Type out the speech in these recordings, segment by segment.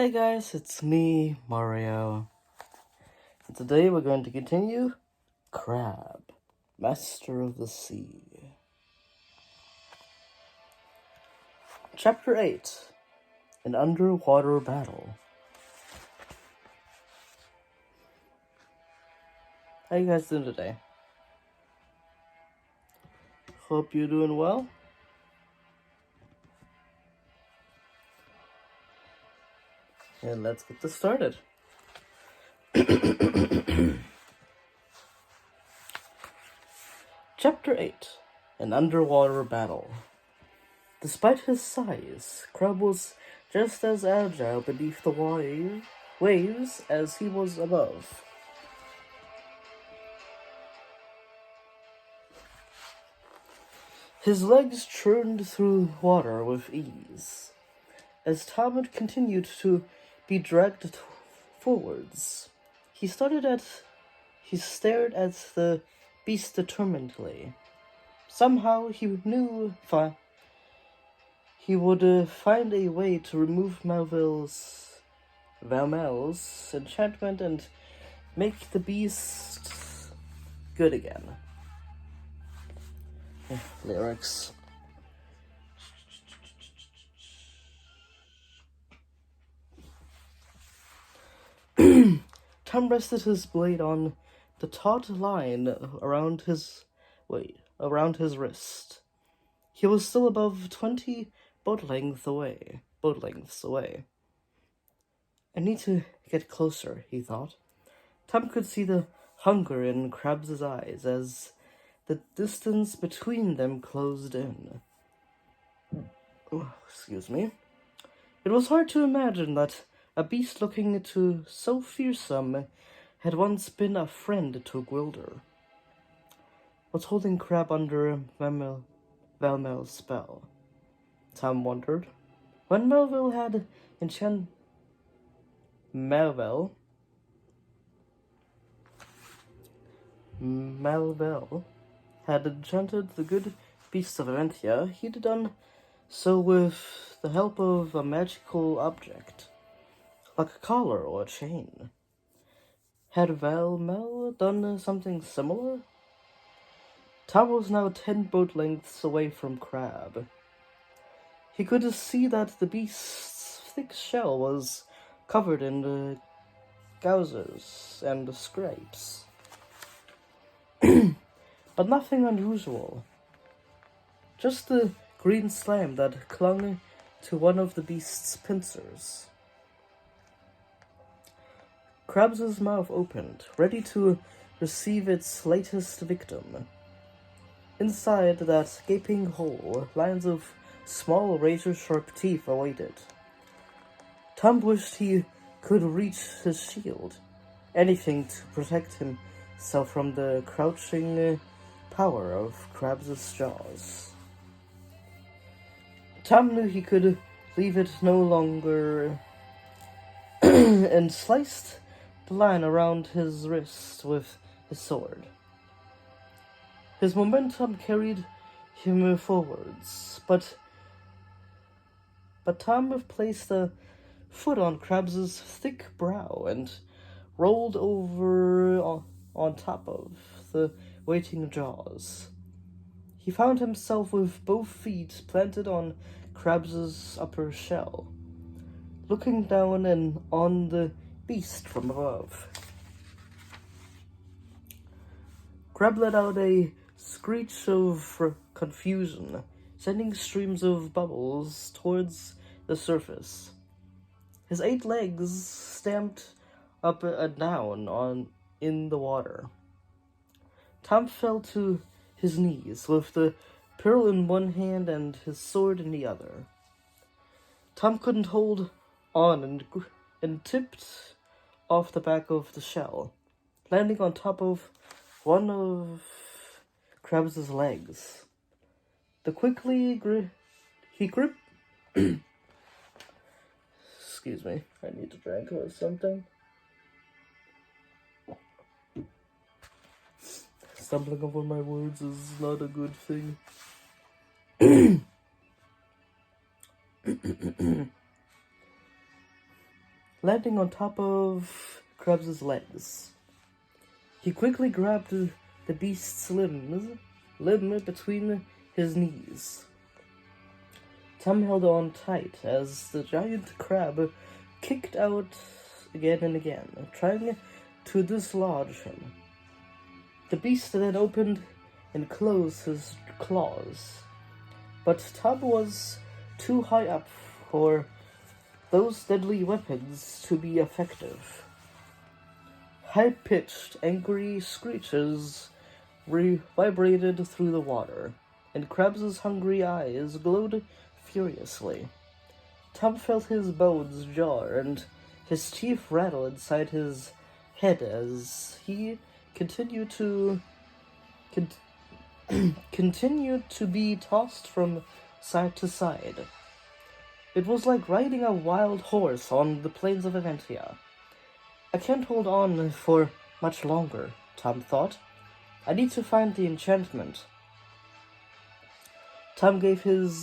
Hey guys, it's me, Mario. And today we're going to continue Krabb, Master of the Sea. Chapter 8, An Underwater Battle. How you guys doing today? Hope you're doing well. And let's get this started. Chapter 8, An Underwater Battle. Despite his size, Krabb was just as agile beneath the waves as he was above. His legs churned through water with ease. As Tom continued to be dragged forwards, he stared at the beast determinedly. Somehow he knew he would find a way to remove Valmel's enchantment and make the beast good again. Lyrics. Tom rested his blade on the taut line around his wrist. He was still above 20 boat lengths away. I need to get closer, he thought. Tom could see the hunger in Krabb's eyes as the distance between them closed in. Excuse me. It was hard to imagine that a beast looking so fearsome had once been a friend to Gwilder. What's holding Krabb under Valmel's spell? Tom wondered. When Melville had enchanted the good beasts of Aventia, he'd done so with the help of a magical object, like a collar or a chain. Had Valmel done something similar? Tom was now 10 boat lengths away from Krabb. He could see that the beast's thick shell was covered in gouges and scrapes. But nothing unusual. Just the green slime that clung to one of the beast's pincers. Krabb's mouth opened, ready to receive its latest victim. Inside that gaping hole, lines of small razor-sharp teeth awaited. Tom wished he could reach his shield, anything to protect himself from the crouching power of Krabb's jaws. Tom knew he could leave it no longer and sliced the line around his wrist with his sword. His momentum carried him forwards, but Tom placed a foot on Krabb's thick brow and rolled over on top of the waiting jaws. He found himself with both feet planted on Krabb's upper shell, looking down and on the beast from above. Krabb let out a screech of confusion, sending streams of bubbles towards the surface. His 8 legs stamped up and down in the water. Tom fell to his knees, with the pearl in one hand and his sword in the other. Tom couldn't hold on and tipped off the back of the shell, landing on top of one of Krabb's legs. He gripped. Excuse me, I need to drink or something. Stumbling over my words is not a good thing. landing on top of Krabb's legs. He quickly grabbed the beast's limb between his knees. Tom held on tight as the giant crab kicked out again and again, trying to dislodge him. The beast then opened and closed his claws, but Tom was too high up for those deadly weapons to be effective. High-pitched, angry screeches vibrated through the water, and Krabb's hungry eyes glowed furiously. Tom felt his bones jar and his teeth rattle inside his head as he continued to be tossed from side to side. It was like riding a wild horse on the plains of Aventia. I can't hold on for much longer, Tom thought. I need to find the enchantment. Tom gave a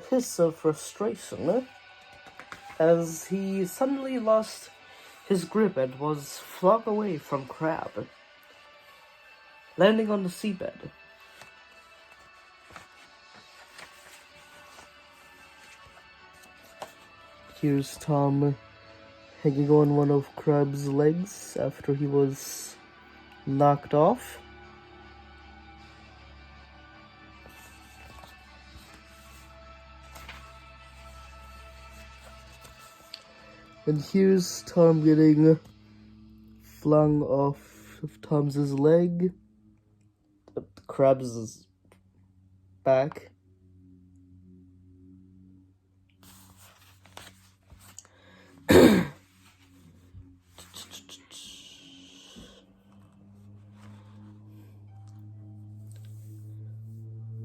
hiss of frustration as he suddenly lost his grip and was flung away from Krabb, landing on the seabed. Here's Tom hanging on one of Krabb's legs after he was knocked off. And here's Tom getting flung off of Tom's leg, Krabb's back.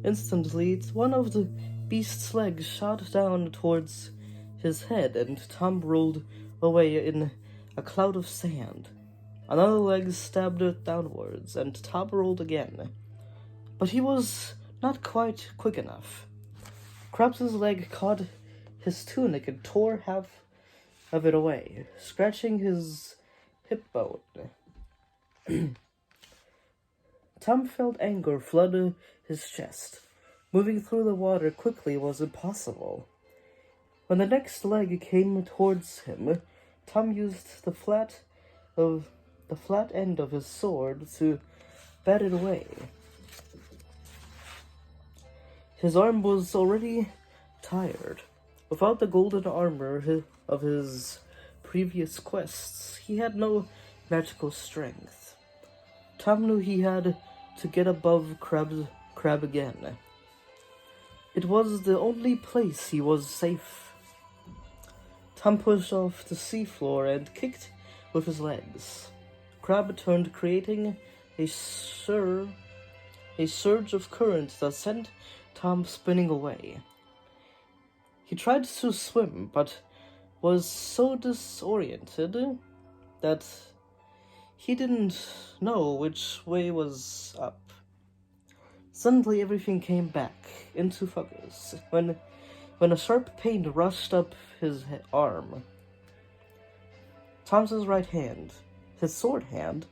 Instantly, one of the beast's legs shot down towards his head, and Tom rolled away in a cloud of sand. Another leg stabbed it downwards, and Tom rolled again. But he was not quite quick enough. Krabb's leg caught his tunic and tore half of it away, scratching his hip bone. Tom felt anger flood his chest. Moving through the water quickly was impossible. When the next leg came towards him, Tom used the flat end of his sword to bat it away. His arm was already tired. Without the golden armor of his previous quests, he had no magical strength. Tom knew he had to get above Krabb again. It was the only place he was safe. Tom pushed off the seafloor and kicked with his legs. Krabb turned, creating a surge of current that sent Tom spinning away. He tried to swim, but was so disoriented that he didn't know which way was up. Suddenly everything came back into focus when a sharp pain rushed up his arm. Tom's right hand, his sword hand,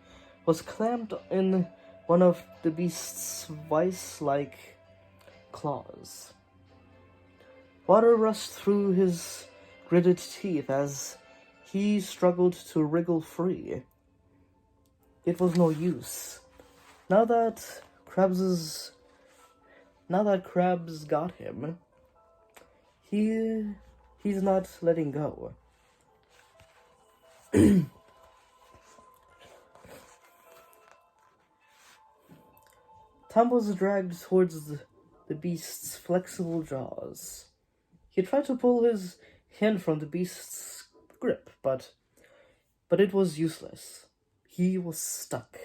was clamped in one of the beast's vice-like claws. Water rushed through his gritted teeth as he struggled to wriggle free. It was no use. Now that Krabb's got him, he's not letting go. Tom was dragged towards the beast's flexible jaws. He tried to pull his hand from the beast's grip, but it was useless. He was stuck.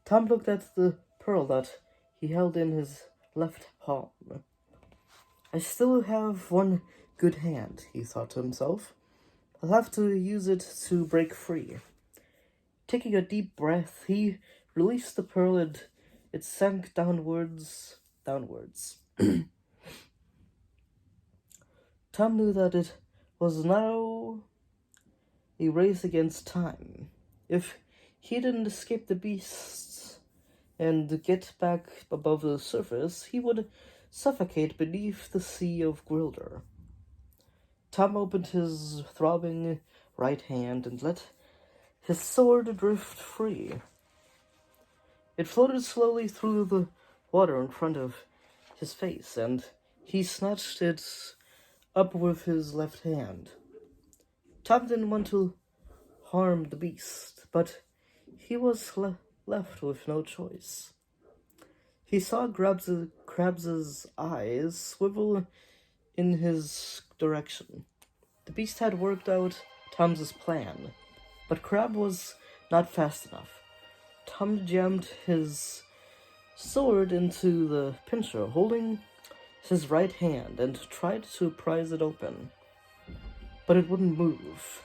Tom looked at the pearl that he held in his left palm. I still have one good hand, he thought to himself. I'll have to use it to break free. Taking a deep breath, he released the pearl and it sank downwards. Tom knew that it was now a race against time. If he didn't escape the beasts and get back above the surface, he would suffocate beneath the sea of Gwilder. Tom opened his throbbing right hand and let his sword drift free. It floated slowly through the water in front of his face, and he snatched it up with his left hand. Tom didn't want to harm the beast, but he was left with no choice. He saw Krabb's eyes swivel in his direction. The beast had worked out Tom's plan, but Krabb was not fast enough. Tom jammed his sword into the pincer, holding his right hand, and tried to prise it open, but it wouldn't move.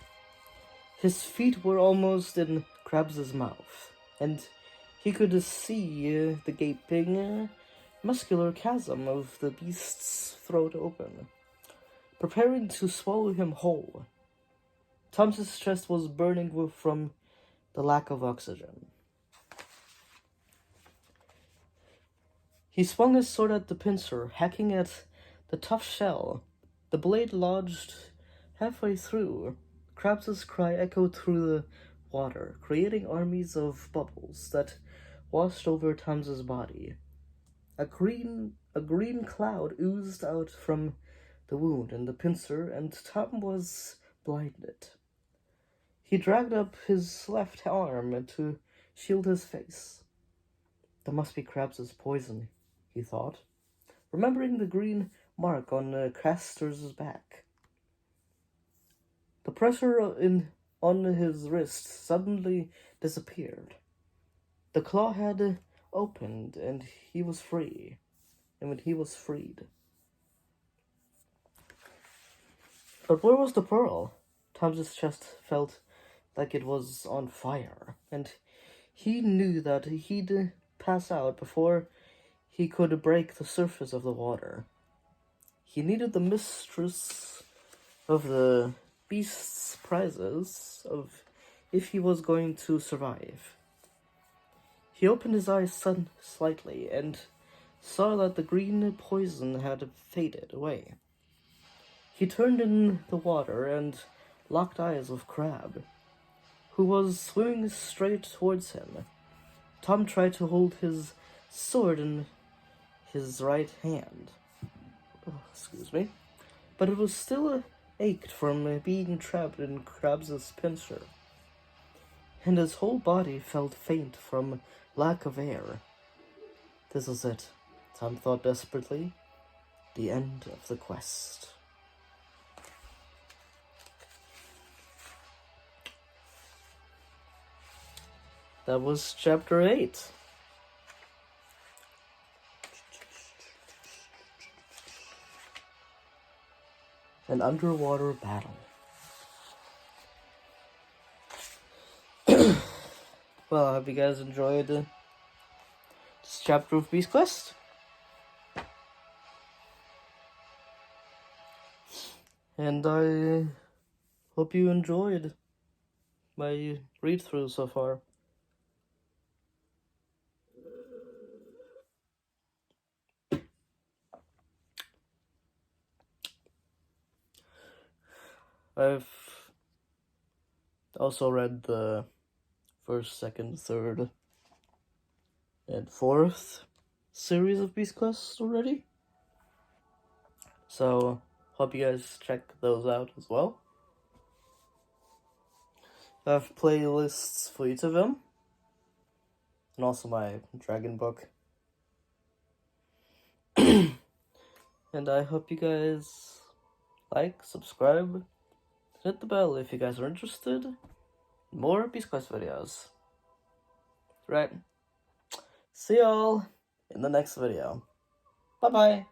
His feet were almost in Krabb's mouth, and he could see the gaping, muscular chasm of the beast's throat open, preparing to swallow him whole. Tom's chest was burning from the lack of oxygen. He swung his sword at the pincer, hacking at the tough shell. The blade lodged halfway through. Krabb's cry echoed through the water, creating armies of bubbles that washed over Tom's body. A green cloud oozed out from the wound in the pincer, and Tom was blinded. He dragged up his left arm to shield his face. That must be Krabb's poison, he thought, remembering the green mark on Castor's back. The pressure on his wrist suddenly disappeared. The claw had opened, and he was free. And when he was freed. But where was the pearl? Tom's chest felt like it was on fire, and he knew that he'd pass out before he could break the surface of the water. He needed the mistress of the beast's prizes if he was going to survive. He opened his eyes slightly and saw that the green poison had faded away. He turned in the water and locked eyes with Krabb, who was swimming straight towards him. Tom tried to hold his sword in his right hand. But it was still ached from being trapped in Krabb's pincer, and his whole body felt faint from lack of air. This was it, Tom thought desperately. The end of the quest. That was chapter 8. An underwater battle. Well, I hope you guys enjoyed this chapter of Beast Quest. And I hope you enjoyed my read-through so far. I've also read the first, second, third, and fourth series of Beast Quest already. So, hope you guys check those out as well. I have playlists for each of them. And also my dragon book. And I hope you guys like, subscribe, hit the bell if you guys are interested in more Beast Quest videos. Right. See y'all in the next video. Bye-bye.